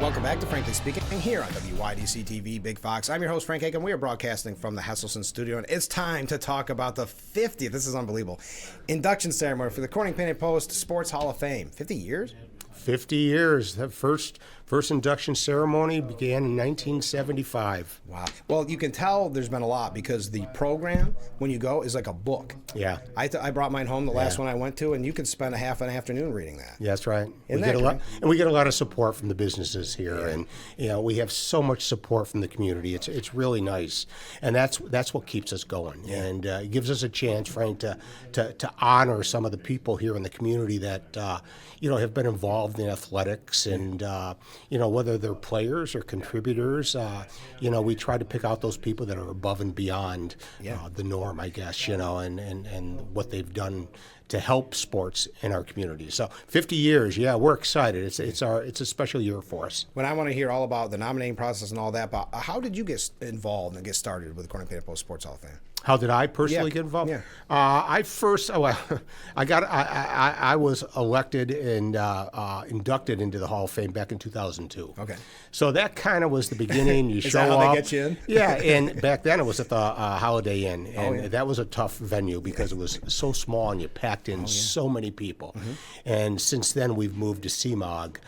Welcome back to Frankly Speaking here on WYDC TV Big Fox. I'm your host, Frank Acomb. We are broadcasting from the Hesselson studio, and it's time to talk about the 50th, this is unbelievable, induction ceremony for the Corning Painted Post Sports Hall of Fame. 50 years? 50 years. The first induction ceremony began in 1975. Wow. Well, you can tell there's been a lot because the program, when you go, is like a book. Yeah. I brought mine home, the last one I went to, and you could spend a half an afternoon reading that. Yeah, that's right. Isn't We that get a lot, great? and we get a lot of support from the businesses here, and we have so much support from the community. It's really nice, and that's what keeps us going, and it gives us a chance, Frank, to honor some of the people here in the community that have been involved in athletics, and whether they're players or contributors, we try to pick out those people that are above and beyond the norm, I guess, and what they've done to help sports in our community. So 50 years, we're excited. It's a special year for us. When I want to hear all about the nominating process and all that, but how did you get involved and get started with the Corning Painted Post Sports Hall of Fame? How did I personally get involved? Yeah. I was elected and inducted into the Hall of Fame back in 2002. Okay. So that kind of was the beginning. You Is show that how up. they get you in? Yeah, and back then it was at the Holiday Inn, and that was a tough venue because it was so small and you packed in so many people. Mm-hmm. And since then we've moved to CMOG,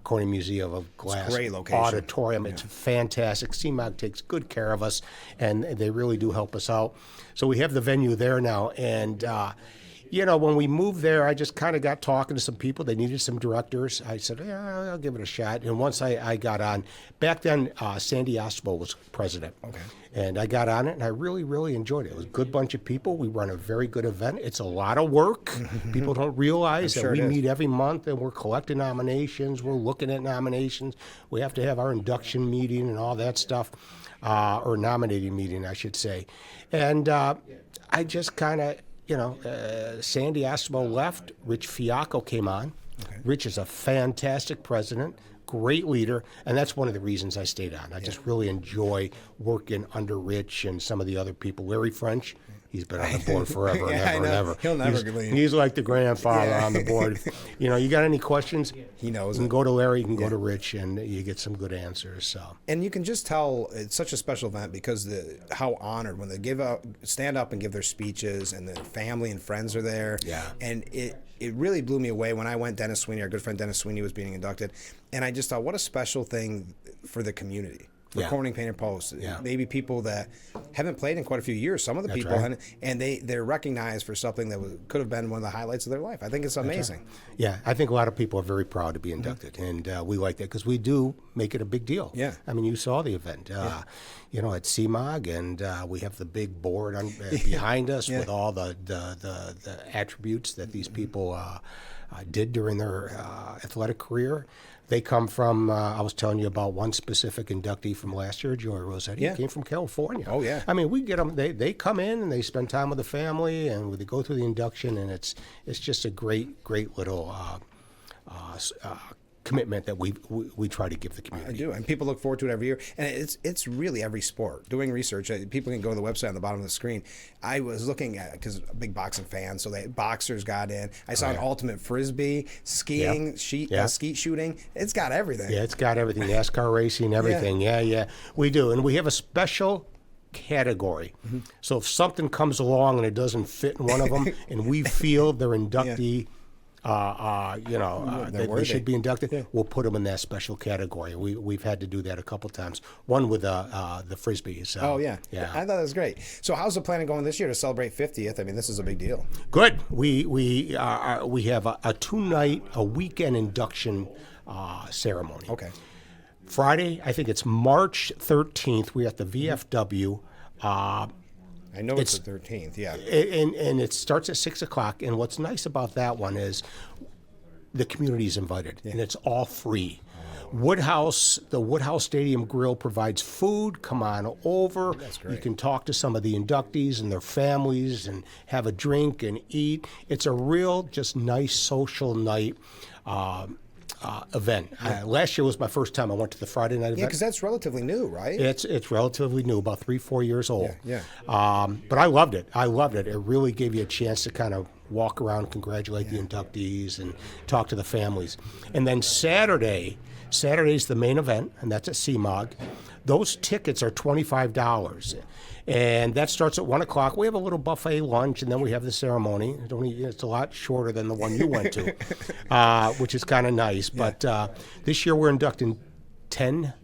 Corning Museum of Glass great location. Auditorium. It's fantastic. CMOG takes good care of us, and they really do help us out. So we have the venue there now, and when we moved there, I just kind of got talking to some people. They needed some directors. I said, yeah, I'll give it a shot. And once I got on, back then Sandy Oswald was president. Okay. And I got on it, and I really, really enjoyed it. It was a good bunch of people. We run a very good event. It's a lot of work. People don't realize that we meet every month, and we're collecting nominations. We're looking at nominations. We have to have our induction meeting and all that stuff, or nominating meeting, I should say. And I just kind of, Sandy Oswald left. Rich Fiacco came on. Okay. Rich is a fantastic president, great leader, and that's one of the reasons I stayed on. I just really enjoy working under Rich and some of the other people. Larry French, he's been on the board forever and ever and ever. He'll never leave. He's like the grandfather on the board. You got any questions? He knows. You can go to Larry, you can go to Rich, and you get some good answers. So. And you can just tell it's such a special event because how honored when they stand up and give their speeches, and the family and friends are there. Yeah. And it really blew me away when I went. Dennis Sweeney, our good friend Dennis Sweeney, was being inducted, and I just thought, what a special thing for the community. For Corning Painted Post. Maybe people that haven't played in quite a few years, some of the people, right. and they're recognized for something that could have been one of the highlights of their life. I think it's amazing. Right. Yeah, I think a lot of people are very proud to be inducted, and we like that because we do make it a big deal. Yeah. I mean, you saw the event, at CMOG, and we have the big board behind us with all the attributes that these people did during their athletic career. They come from, I was telling you about one specific inductee from last year, Joey Rossetti. Yeah. He came from California. Oh, yeah. I mean, we get them, they come in and they spend time with the family, and they go through the induction, and it's just a great little commitment that we try to give the community. I do, and people look forward to it every year. And it's really every sport. Doing research, people can go to the website on the bottom of the screen. I was looking at, because I'm a big boxing fan, so boxers got in. I saw an ultimate frisbee, skiing, skeet shooting. It's got everything. Yeah, it's got everything. NASCAR racing, everything. Yeah, we do, and we have a special category. Mm-hmm. So if something comes along and it doesn't fit in one of them, and we feel their inductee. They should be inducted. We'll put them in that special category. We've had to do that a couple times. One with the frisbee. So, I thought that was great. So how's the planning going this year to celebrate 50th? I mean, this is a big deal. Good. We have a 2-night, a weekend induction ceremony. Okay. Friday, I think it's March 13th. We're at the VFW. I know it's the 13th, yeah. And it starts at 6 o'clock. And what's nice about that one is the community is invited, and it's all free. The Woodhouse Stadium Grill provides food. Come on over. That's great. You can talk to some of the inductees and their families and have a drink and eat. It's a real, just nice social night. Event. Last year was my first time I went to the Friday night event. Yeah, because that's relatively new, right? It's relatively new, about 3-4 years old. Yeah. But I loved it. It really gave you a chance to kind of walk around, congratulate the inductees, and talk to the families. And then Saturday's the main event, and that's at CMOG. Those tickets are $25. And that starts at 1 o'clock. We have a little buffet lunch, and then we have the ceremony. It's a lot shorter than the one you went to, which is kind of nice. But this year we're inducting 10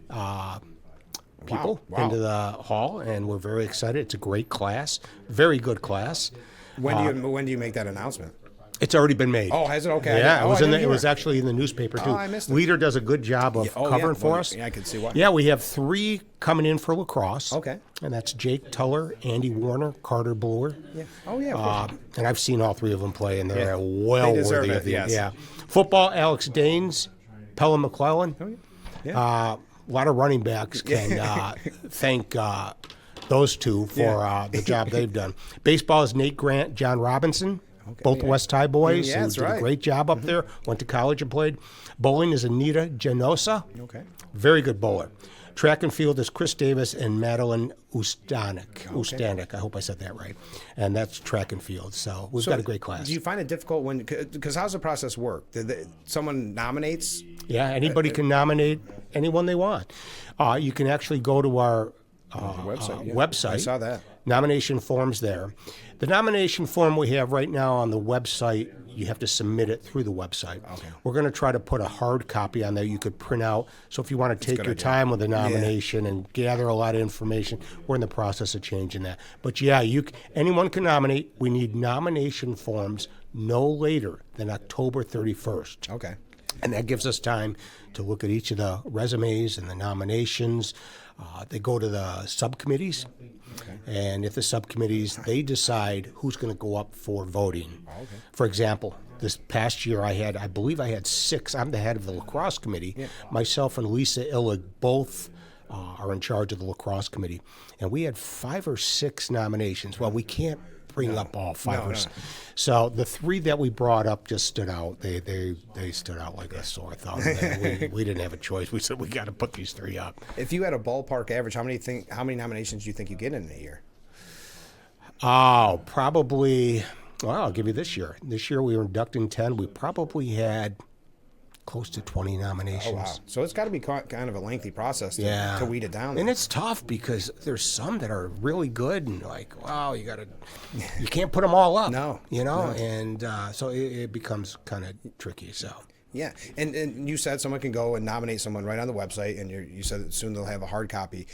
people into the hall, and we're very excited. It's a great class, very good class. When do you make that announcement? It's already been made. Oh, has it? Okay. Yeah, it was actually in the newspaper too. Oh, I missed it. Leader does a good job of covering for us. Yeah, I can see why. Yeah, we have 3 coming in for lacrosse. Okay. And that's Jake Tuller, Andy Warner, Carter Brewer. Yeah. Oh, yeah. And I've seen all 3 of them play, and they're well worthy of the. Yes. Yeah. Football, Alex Danes, Pella McClellan. Oh, yeah. A lot of running backs can thank those 2 for the job they've done. Baseball is Nate Grant, John Robinson. Okay, both West High boys Yeah, who that's did right. a great job up there, went to college and played. Bowling is Anita Genosa. Okay. Very good bowler. Track and field is Chris Davis and Madeline Ustanik. I hope I said that right. And that's track and field. So we've got a great class. Do you find it difficult because how's the process work? Someone nominates? Yeah, anybody can nominate anyone they want. You can actually go to our website. I saw that. Nomination forms there. The nomination form we have right now on the website, you have to submit it through the website. Okay. We're going to try to put a hard copy on there you could print out. So if you want to take your time with the nomination and gather a lot of information, we're in the process of changing that. But yeah, anyone can nominate. We need nomination forms no later than October 31st. Okay. And that gives us time to look at each of the resumes and the nominations. They go to the subcommittees. Okay. And if the subcommittees, they decide who's going to go up for voting. Oh, okay. For example, this past year I believe I had 6. I'm the head of the lacrosse committee. Yeah. Myself and Lisa Illig both are in charge of the lacrosse committee. And we had 5 or 6 nominations. Well, we can't bring up all 5 or 6. So the 3 that we brought up just stood out. They stood out like a sore thumb. we didn't have a choice. We said we got to put these 3 up. If you had a ballpark average, how many nominations do you think you get in a year? Oh, probably. Well, I'll give you this year. This year we were inducting 10. We probably had close to 20 nominations. Oh, wow. So it's got to be kind of a lengthy process to weed it down. And it's tough because there's some that are really good and wow, you can't put them all up. No. And so it becomes kind of tricky. So. Yeah, and you said someone can go and nominate someone right on the website, and you said soon they'll have a hard copy.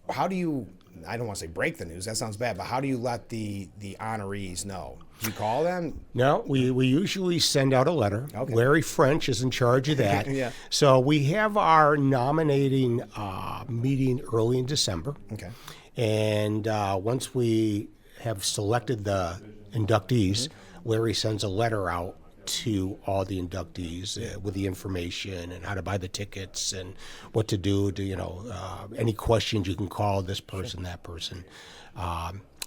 How do you, I don't want to say break the news, that sounds bad, but how do you let the honorees know? Do you call them? No, we usually send out a letter. Okay. Larry French is in charge of that. Yeah. So we have our nominating meeting early in December. Okay. And once we have selected the inductees, Larry sends a letter out to all the inductees with the information and how to buy the tickets and what to do to, any questions you can call this person, that person.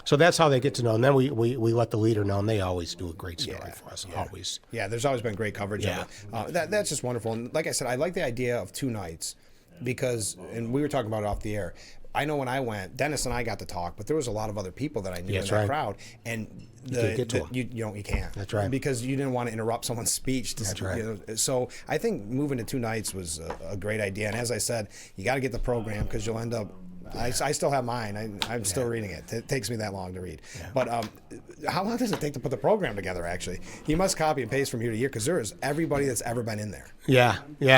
So that's how they get to know. And then we let the leader know, and they always do a great story for us, always. Yeah, there's always been great coverage of it. That's just wonderful. And like I said, I like the idea of 2 nights because, and we were talking about it off the air, I know when I went, Dennis and I got to talk, but there was a lot of other people that I knew in that crowd, and you can't. That's right. Because you didn't want to interrupt someone's speech. That's right. So I think moving to 2 nights was a great idea. And as I said, you got to get the program because you'll end up. I still have mine. I'm still reading it. It takes me that long to read. Yeah. But how long does it take to put the program together, actually? You must copy and paste from year to year because there is everybody that's ever been in there. Yeah.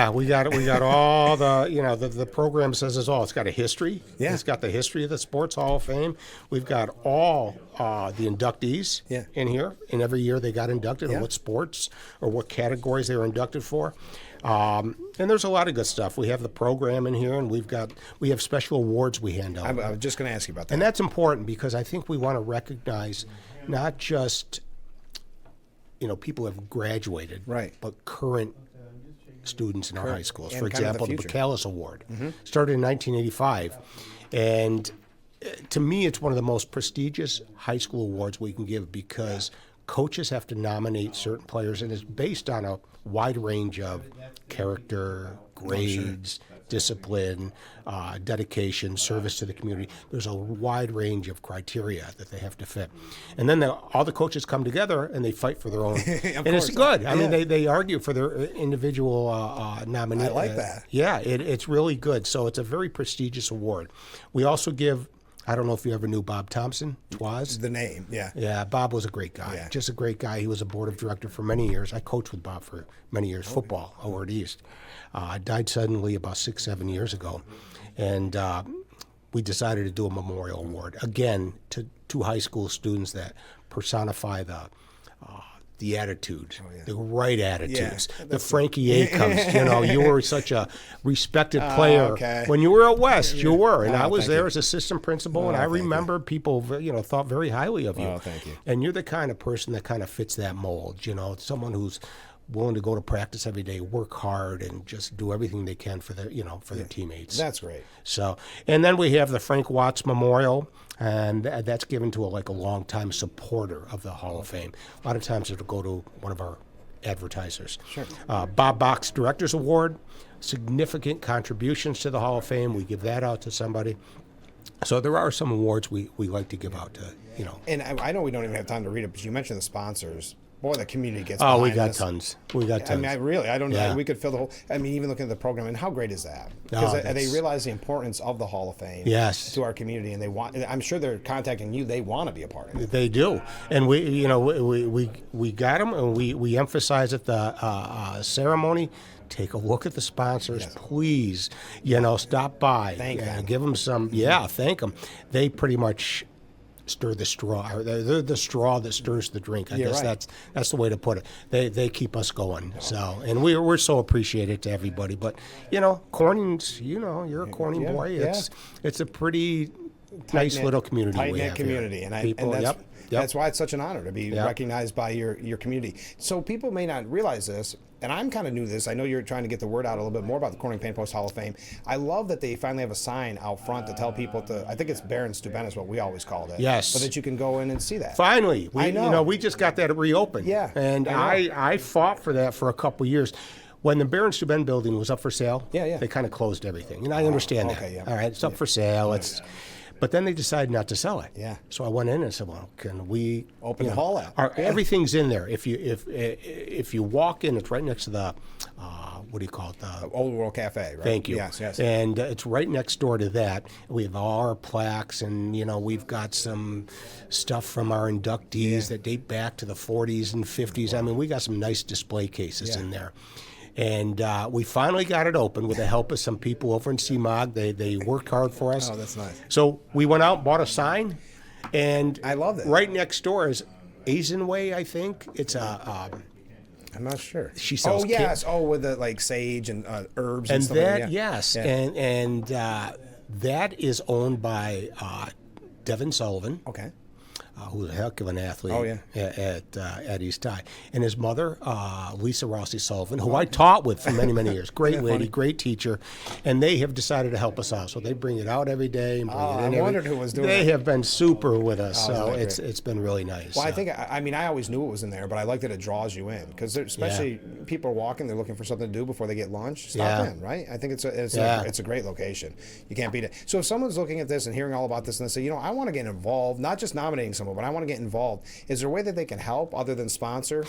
We got all the program says it all. It's got a history. Yeah. It's got the history of the Sports Hall of Fame. We've got all the inductees in here. And every year they got inducted and what sports or what categories they were inducted for. And there's a lot of good stuff. We have the program in here, and we have special awards we hand out. I was just going to ask you about that. And that's important because I think we want to recognize not just people who have graduated, but current students in our high schools. For example, the Bacalus Award started in 1985, and to me, it's one of the most prestigious high school awards we can give because coaches have to nominate certain players, and it's based on a wide range of character, grades, discipline, dedication, service to the community. There's a wide range of criteria that they have to fit. And then all the coaches come together and they fight for their own. And it's good. I mean, they argue for their individual nominee. I like that. Yeah, it's really good. So it's a very prestigious award. We also give, I don't know if you ever knew Bob Thompson, Twaz. The name, yeah. Yeah, Bob was a great guy. Yeah. Just a great guy. He was a board of director for many years. I coached with Bob for many years, football, Howard East. Died suddenly about 6-7 years ago. And we decided to do a memorial award, again, to two high school students that personify the attitude, the right attitudes. The Frankie Acombs, you were such a respected player. When you were at West, you were. And I was there as assistant principal, and I remember people, thought very highly of you. Oh, thank you. And you're the kind of person that kind of fits that mold, someone who's willing to go to practice every day, work hard, and just do everything they can for their, their teammates. That's great. So, and then we have the Frank Watts Memorial, and that's given to a longtime supporter of the Hall of Fame. A lot of times it'll go to one of our advertisers. Sure. Bob Box Directors Award, significant contributions to the Hall of Fame. We give that out to somebody. So there are some awards we like to give out to, And I know we don't even have time to read it, but you mentioned the sponsors. Boy, the community gets Oh, we behind got this. tons. We got tons. I mean, I don't know. Yeah. We could fill the whole. I mean, even looking at the program, and how great is that? Because they realize the importance of the Hall of Fame. Yes. To our community, and they want. I'm sure they're contacting you. They want to be a part of it. They do, and we got them, and we emphasize at the ceremony. Take a look at the sponsors, please. Stop by. Thank them. Give them some. Yeah, thank them. They pretty much stir the straw. They're the straw that stirs the drink. I guess right. that's the way to put it. They keep us going. So, and we're so appreciated to everybody. But Corning's, you're a Corning boy. It's a pretty nice little community. Tight-knit community, and that's why it's such an honor to be recognized by your community. So people may not realize this, and I'm kind of new to this. I know you're trying to get the word out a little bit more about the Corning Paint Post Hall of Fame. I love that they finally have a sign out front to tell people I think it's Baron Steuben is what we always called it. Yes. But that you can go in and see that. Finally. I know. We just got that reopened. Yeah. And I fought for that for a couple years. When the Baron Steuben building was up for sale, they kind of closed everything. And I understand that. Okay, All right, it's up for sale. But then they decided not to sell it. Yeah. So I went in and said, "Well, can we open the hall out? Everything's in there. If you walk in, it's right next to the what do you call it? The Old World Cafe, right? Thank you. Yes. And it's right next door to that. We have all our plaques, and we've got some stuff from our inductees that date back to the 40s and 50s. I mean, we got some nice display cases in there. And we finally got it open with the help of some people over in CMOG. They worked hard for us. Oh, that's nice. So we went out, bought a sign, and I love it. Right next door is Eisenway, I think. It's I'm not sure. She sells. Oh yes. With the sage and herbs and stuff. And that and that is owned by Devin Sullivan. Okay. Who's a heck of an athlete at East High. And his mother, Lisa Rossi Sullivan, who I taught with for many, many years. Great lady, great teacher. And they have decided to help us out. So they bring it out every day and bring it in. I wondered who was doing it. They have been super with us. So it's been really nice. Well, I always knew it was in there, but I like that it draws you in. Because especially people are walking, they're looking for something to do before they get lunch. Stop in, right? I think it's a great location. You can't beat it. So if someone's looking at this and hearing all about this and they say, I want to get involved, not just nominating someone, but I want to get involved. Is there a way that they can help other than sponsor?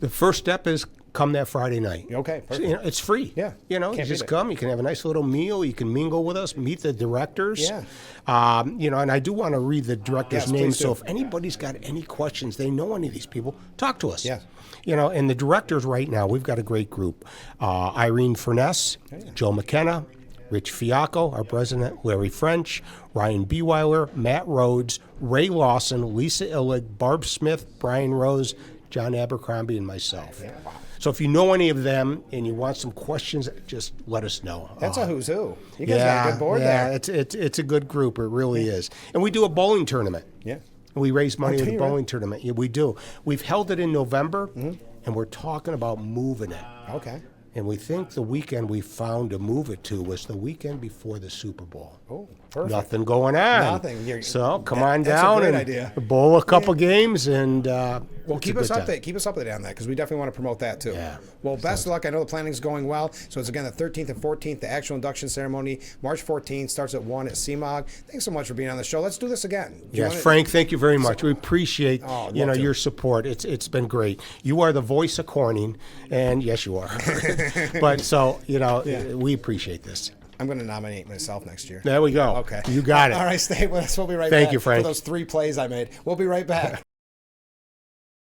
The first step is come that Friday night. Okay, perfect. It's free. Yeah. You just come. You can have a nice little meal. You can mingle with us, meet the directors. Yeah. And I do want to read the directors' names. So if anybody's got any questions, they know any of these people, talk to us. Yeah. And the directors right now, we've got a great group. Irene Furness, Joe McKenna, Rich Fiacco, our president, Larry French, Ryan Beweiler, Matt Rhodes, Ray Lawson, Lisa Illig, Barb Smith, Brian Rose, John Abercrombie, and myself. Yeah. So if you know any of them and you want some questions, just let us know. That's a who's who. You guys got a good board there. Yeah, it's a good group. It really is. And we do a bowling tournament. Yeah. We raise money with a bowling tournament. Yeah, we do. We've held it in November, and we're talking about moving it. Okay. And we think the weekend we found to move it to was the weekend before the Super Bowl. Oh, perfect. Nothing going on. Nothing. So come on that's down a great and idea. bowl a couple games and Well, It's a keep us good time. updated. Keep us updated on that because we definitely want to promote that too. Yeah. Well, best of luck. I know the planning's going well. So it's again the 13th and 14th. The actual induction ceremony, March 14th, starts at 1 at CMOG. Thanks so much for being on the show. Let's do this again. Do you Yes, wanna- Frank, thank you very much. We appreciate I'd love to. your support. It's been great. You are the voice of Corning, and yes, you are. But so we appreciate this. I'm going to nominate myself next year. There we go. Okay. You got it. All right, stay with us. We'll be right back. Thank you, Frank. For those 3 plays I made. We'll be right back.